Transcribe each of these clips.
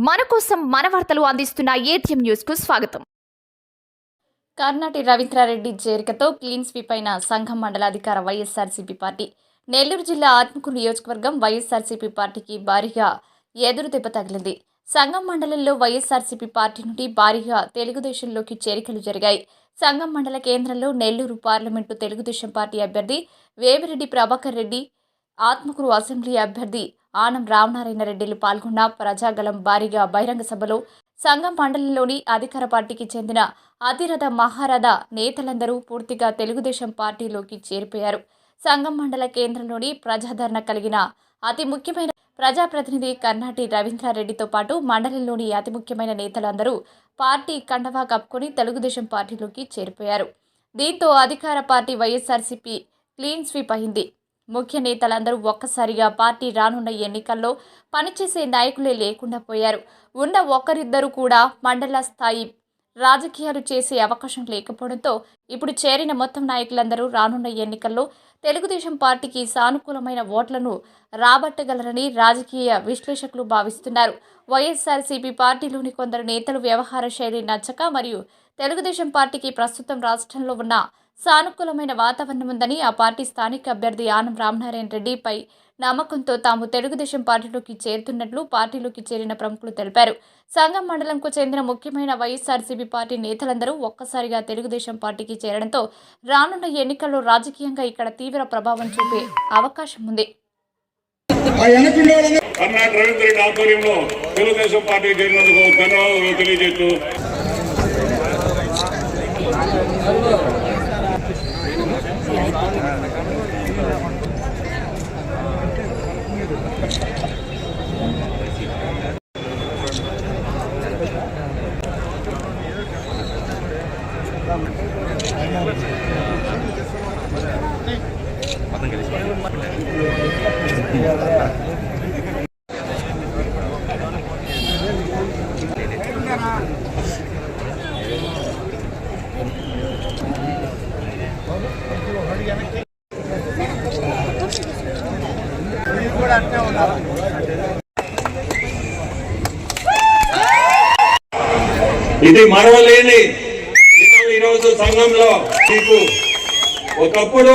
మన కోసం మన వార్తలు అందిస్తున్న ఏటీఎం న్యూస్ కు స్వాగతం. కర్నాటి రవీంద్రారెడ్డి చేరికతో క్లీన్ స్వీప్ అయిన సంఘం మండలాధికార వైఎస్ఆర్సీపీ పార్టీ. నెల్లూరు జిల్లా ఆత్మకూరు నియోజకవర్గం వైఎస్ఆర్సీపీ పార్టీకి భారీగా ఎదురుదెబ్బ తగిలింది. సంఘం మండలంలో వైఎస్ఆర్సీపీ పార్టీ నుండి భారీగా తెలుగుదేశంలోకి చేరికలు జరిగాయి. సంఘం మండల కేంద్రంలో నెల్లూరు పార్లమెంటు తెలుగుదేశం పార్టీ అభ్యర్థి వేమిరెడ్డి ప్రభాకర్ రెడ్డి, ఆత్మకూరు అసెంబ్లీ అభ్యర్థి ఆనం రామనారాయణ రెడ్డిలు పాల్గొన్న ప్రజాగళం భారీగా బహిరంగ సభలో సంఘం మండలంలోని అధికార పార్టీకి చెందిన అతిరథ మహారథ నేతలందరూ పూర్తిగా తెలుగుదేశం పార్టీలోకి చేరిపోయారు. సంఘం మండల కేంద్రంలోని ప్రజాదరణ కలిగిన అతి ముఖ్యమైన ప్రజాప్రతినిధి కర్నాటి రవీంద్రారెడ్డితో పాటు మండలంలోని అతి ముఖ్యమైన నేతలందరూ పార్టీ కండవా కప్పుకొని తెలుగుదేశం పార్టీలోకి చేరిపోయారు. దీంతో అధికార పార్టీ వైఎస్ఆర్సీపీ క్లీన్ స్వీప్ అయింది. ముఖ్య నేతలందరూ ఒక్కసారిగా పార్టీ రానున్న ఎన్నికల్లో పనిచేసే నాయకులే లేకుండా పోయారు. ఉన్న ఒక్కరిద్దరు కూడా మండల స్థాయి రాజకీయాలు చేసే అవకాశం లేకపోవడంతో ఇప్పుడు చేరిన మొత్తం నాయకులందరూ రానున్న ఎన్నికల్లో తెలుగుదేశం పార్టీకి సానుకూలమైన ఓట్లను రాబట్టగలరని రాజకీయ విశ్లేషకులు భావిస్తున్నారు. వైఎస్ఆర్సీపీ పార్టీలోని కొందరు నేతలు వ్యవహార శైలి నచ్చక మరియు తెలుగుదేశం పార్టీకి ప్రస్తుతం రాష్ట్రంలో ఉన్న సానుకూలమైన వాతావరణం ఉందని ఆ పార్టీ స్థానిక అభ్యర్థి ఆనం రామనారాయణ రెడ్డిపై నమ్మకంతో తాము తెలుగుదేశం పార్టీలోకి చేరుతున్నట్లు పార్టీలోకి చేరిన ప్రముఖులు తెలిపారు. సంఘం మండలంకు చెందిన ముఖ్యమైన వైఎస్ఆర్సీపీ పార్టీ నేతలందరూ ఒక్కసారిగా తెలుగుదేశం పార్టీకి చేరడంతో రానున్న ఎన్నికల్లో రాజకీయంగా ఇక్కడ తీవ్ర ప్రభావం చూపే అవకాశం ఉంది. ఇది మరవలేని ఈరోజు సంఘంలో మీకు ఒకప్పుడు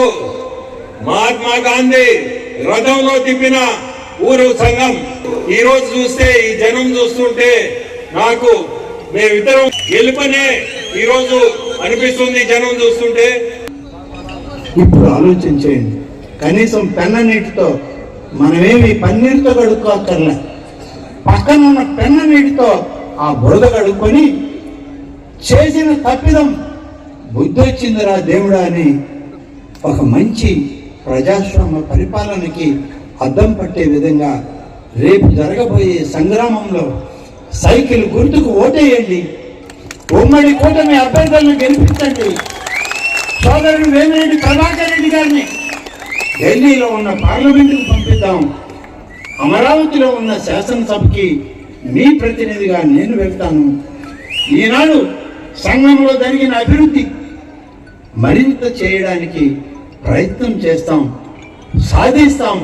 మహాత్మా గాంధీ రథంలో తిప్పిన ఊరు సంఘం. ఈ రోజు చూస్తే ఈ జనం చూస్తుంటే నాకు మేమిద్దరం గెలుపనే ఈరోజు అనిపిస్తుంది. జనం చూస్తుంటే ఇప్పుడు ఆలోచించేయండి. కనీసం పెన్న నీటితో మనమేమి పన్నీరుతో కడుక్కోక్కర్లే, పక్కనున్న పెన్న నీటితో ఆ బురద కడుక్కొని చేసిన తప్పిదం బుద్ధి వచ్చిందిరా దేవుడా అని ఒక మంచి ప్రజాస్వామ్య పరిపాలనకి అద్దం పట్టే విధంగా రేపు జరగబోయే సంగ్రామంలో సైకిల్ గుర్తుకు ఓటేయండి. ఉమ్మడి కూటమి అభ్యర్థులను గెలిపించండి. సోదరుడు వేమిరెడ్డి ప్రభాకర్ రెడ్డి గారిని ఢిల్లీలో ఉన్న పార్లమెంటుకు పంపిద్దాం. అమరావతిలో ఉన్న శాసనసభకి మీ ప్రతినిధిగా నేను వెళ్తాను. ఈనాడు సంఘంలో జరిగిన అభివృద్ధి మరింత చేయడానికి ప్రయత్నం చేస్తాం, సాధిస్తాం.